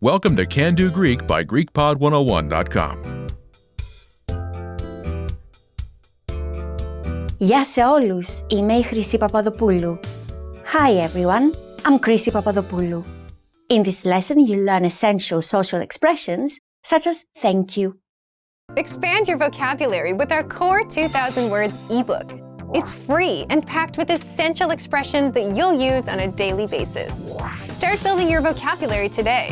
Welcome to Can Do Greek by GreekPod101.com. Γεια σε όλους, είμαι η Χρυσή Παπαδοπούλου. Hi everyone, I'm Χρυσή Παπαδοπούλου. In this lesson you'll learn essential social expressions such as thank you. Expand your vocabulary with our Core 2000 Words ebook. It's free and packed with essential expressions that you'll use on a daily basis. Start building your vocabulary today.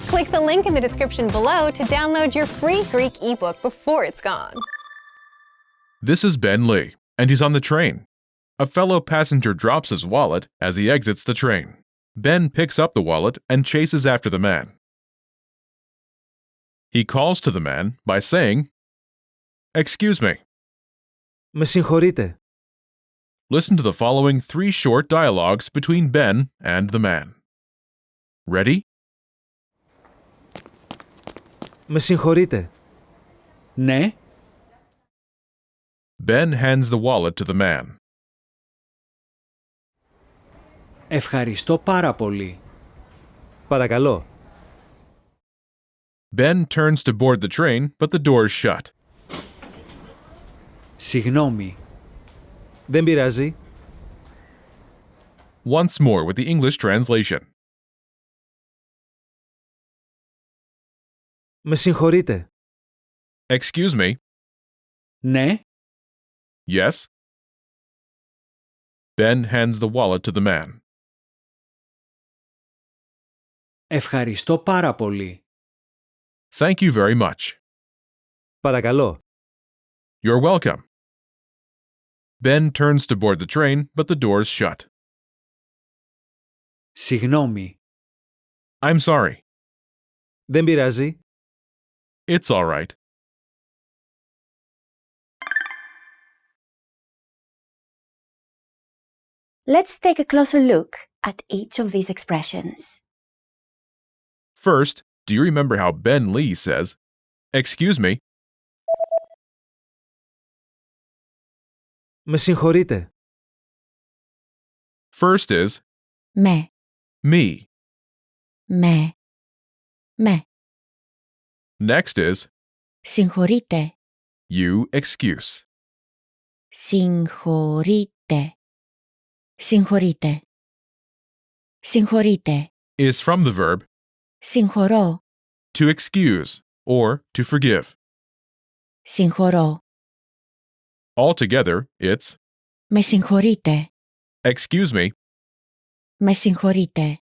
Click the link in the description below to download your free Greek ebook before it's gone. This is Ben Lee, and he's on the train. A fellow passenger drops his wallet as he exits the train. Ben picks up the wallet and chases after the man. He calls to the man by saying, "Excuse me." Με συγχωρείτε. Listen to the following 3 short dialogues between Ben and the man. Ready? Με συγχωρείτε. Ναι. Ben hands the wallet to the man. Ευχαριστώ πάρα πολύ. Παρακαλώ. Ben turns to board the train, but the door's shut. Συγγνώμη. Δεν πειράζει. Once more with the English translation. Με συγχωρείτε. Excuse me. Ναι. Yes? Ben hands the wallet to the man. Ευχαριστώ πάρα πολύ. Thank you very much. Παρακαλώ. You're welcome. Ben turns to board the train, but the door's shut. Συγγνώμη. I'm sorry. Δεν πειράζει. It's all right. Let's take a closer look at each of these expressions. First, do you remember how Ben Lee says, "Excuse me"? Με συγχωρείτε. First is Με, me. με. Next is Συγχωρείτε, you excuse. συγχωρείτε. Συγχωρείτε. Is from the verb Συγχωρώ, to excuse or to forgive. συγχωρώ. Altogether, it's Με συγχωρείτε, excuse me. με συγχωρείτε.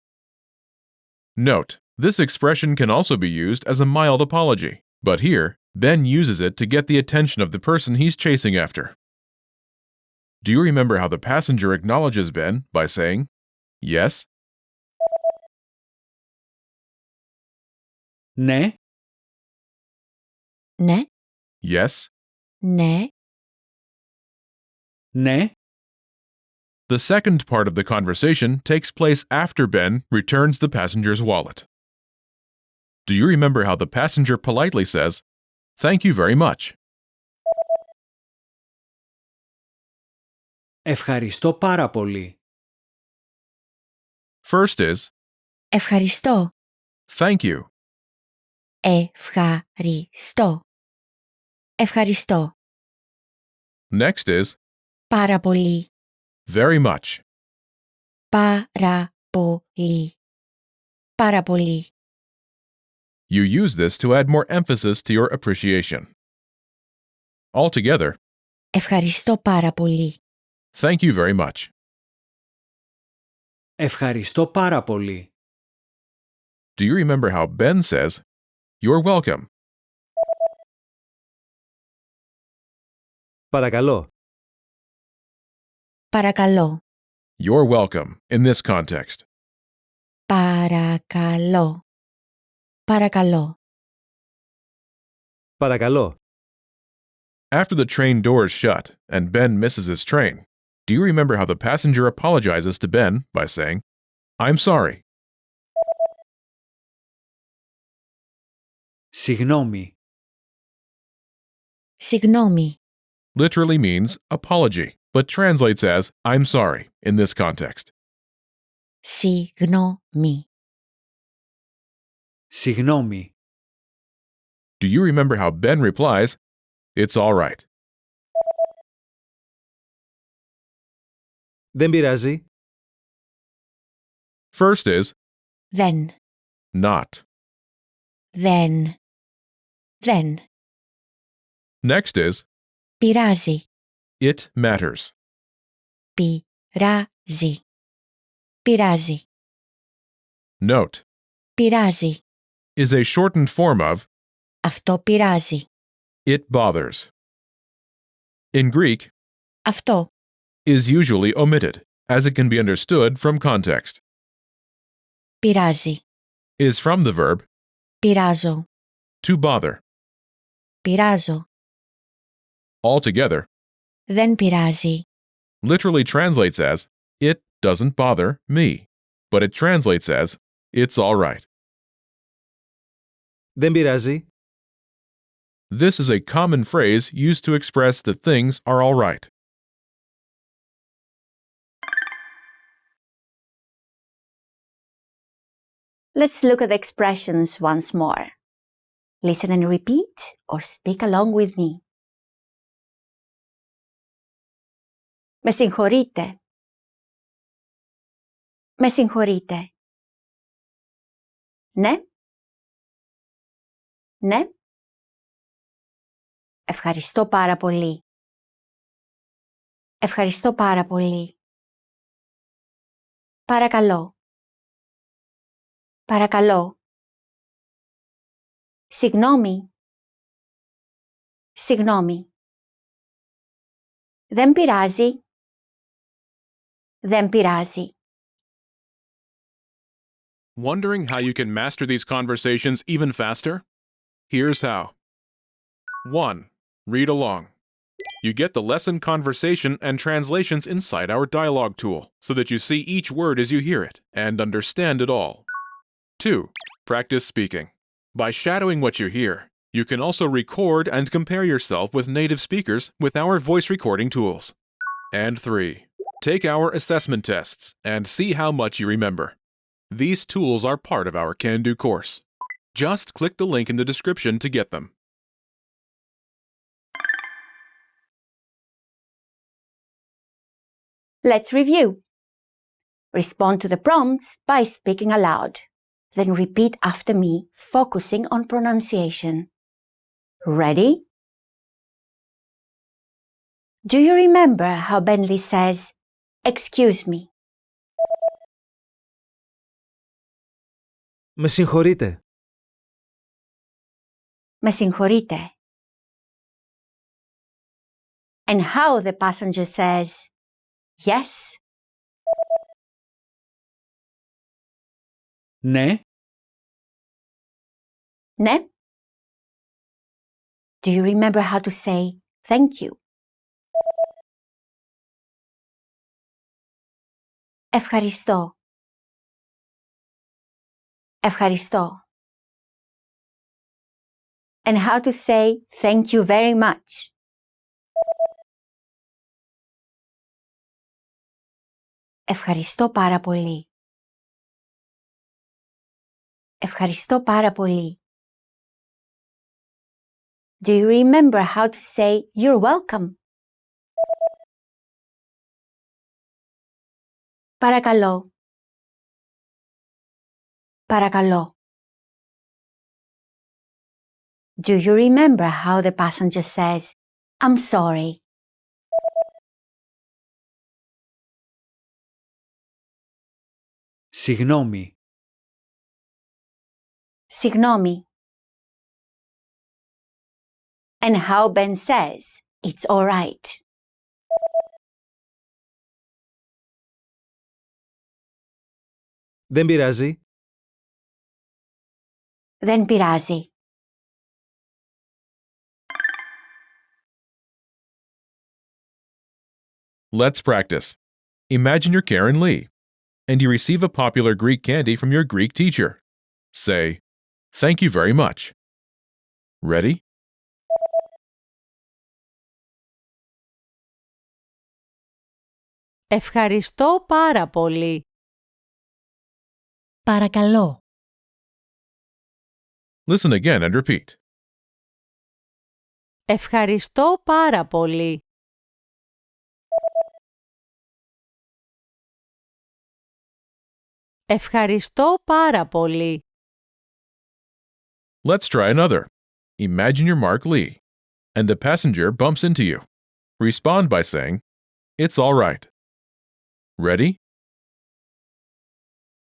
Note, this expression can also be used as a mild apology, but here, Ben uses it to get the attention of the person he's chasing after. Do you remember how the passenger acknowledges Ben by saying, "Yes"? Ναι. Ναι, Yes? ναι. Ναι. The second part of the conversation takes place after Ben returns the passenger's wallet. Do you remember how the passenger politely says, "Thank you very much"? Ευχαριστώ πάρα πολύ. First is, Ευχαριστώ, "Thank you". ευχαριστώ. Ευχαριστώ. Next is, Πάρα πολύ, "Very much". πάρα πολύ. Πάρα πολύ. You use this to add more emphasis to your appreciation. Altogether, Ευχαριστώ πάρα πολύ. thank you very much. Ευχαριστώ πάρα πολύ. Do you remember how Ben says, "You're welcome"? Παρακαλώ. Παρακαλώ. You're welcome in this context. Παρακαλώ. Παρακαλώ. Παρακαλώ. After the train doors shut and Ben misses his train, do you remember how the passenger apologizes to Ben by saying, "I'm sorry"? Συγγνώμη. Συγγνώμη. Literally means apology, but translates as "I'm sorry" in this context. Συγγνώμη. Συγγνώμη. Do you remember how Ben replies, "It's all right"? Δεν πειράζει. First is Δεν. not. Δεν. Δεν. Next is Πειράζει. it matters. Πειράζει. Πειράζει. Note: Πειράζει. is a shortened form of Αυτό πειράζει. it bothers. In Greek, Αυτό. is usually omitted, as it can be understood from context. Πειράζει. Is from the verb Πειράζω. to bother. Πειράζω. Altogether, Δεν πειράζει. literally translates as it doesn't bother me, but it translates as it's all right. Δεν πειράζει. This is a common phrase used to express that things are all right. Let's look at the expressions once more. Listen and repeat or speak along with me. Με συγχωρείτε. Με συγχωρείτε. Ναι. Ναι. Ευχαριστώ πάρα πολύ. Ευχαριστώ πάρα πολύ. Παρακαλώ. Παρακαλώ. Συγγνώμη. Συγγνώμη. Δεν πειράζει. Δεν πειράζει. Wondering how you can master these conversations even faster? Here's how. 1. Read along. You get the lesson conversation and translations inside our dialogue tool, so that you see each word as you hear it and understand it all. 2. Practice speaking. By shadowing what you hear, you can also record and compare yourself with native speakers with our voice recording tools. And 3. Take our assessment tests and see how much you remember. These tools are part of our Can-Do course. Just click the link in the description to get them. Let's review. Respond to the prompts by speaking aloud. Then repeat after me, focusing on pronunciation. Ready? Do you remember how Bentley says, "Excuse me"? Με συγχωρείτε. Με συγχωρείτε. And how the passenger says, "Yes"? Ναι. Ναι. Do you remember how to say thank you? Ευχαριστώ. Ευχαριστώ. And how to say thank you very much? Ευχαριστώ πάρα πολύ. Ευχαριστώ πάρα πολύ. Do you remember how to say you're welcome? Παρακαλώ. Παρακαλώ. Do you remember how the passenger says, "I'm sorry"? Συγγνώμη. Συγγνώμη. And how Ben says, "It's all right." Δεν πειράζει. Δεν πειράζει. Let's practice. Imagine you're Karen Lee, and you receive a popular Greek candy from your Greek teacher. Say, "Thank you very much." Ready? Ευχαριστώ πάρα πολύ. Παρακαλώ. Listen again and repeat. Ευχαριστώ πάρα πολύ. Ευχαριστώ πάρα πολύ. Let's try another. Imagine you're Mark Lee, and a passenger bumps into you. Respond by saying, "It's all right." Ready?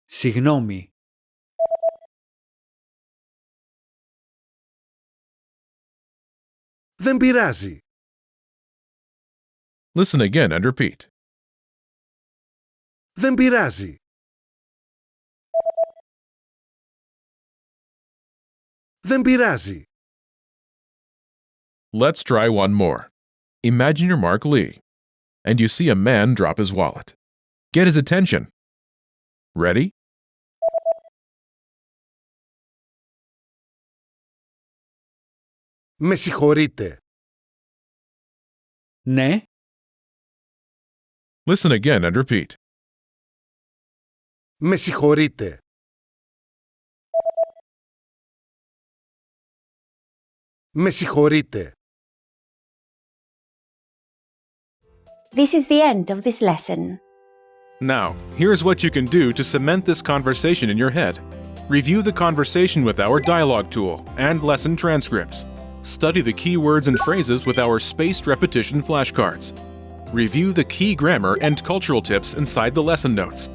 Συγγνώμη. Δεν πειράζει. Listen again and repeat. Δεν πειράζει. Δεν πειράζει. Let's try one more. Imagine you're Mark Lee, and you see a man drop his wallet. Get his attention. Ready? Με συγχωρείτε. Ναι. Listen again and repeat. Με συγχωρείτε. Με συγχωρείτε. This is the end of this lesson. Now, here's what you can do to cement this conversation in your head. Review the conversation with our dialogue tool and lesson transcripts. Study the key words and phrases with our spaced repetition flashcards. Review the key grammar and cultural tips inside the lesson notes.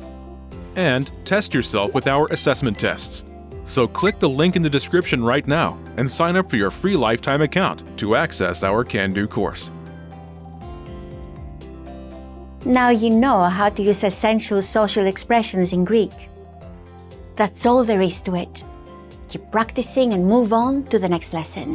And test yourself with our assessment tests. So click the link in the description right now and sign up for your free lifetime account to access our Can-Do course. Now you know how to use essential social expressions in Greek. That's all there is to it. Keep practicing and move on to the next lesson.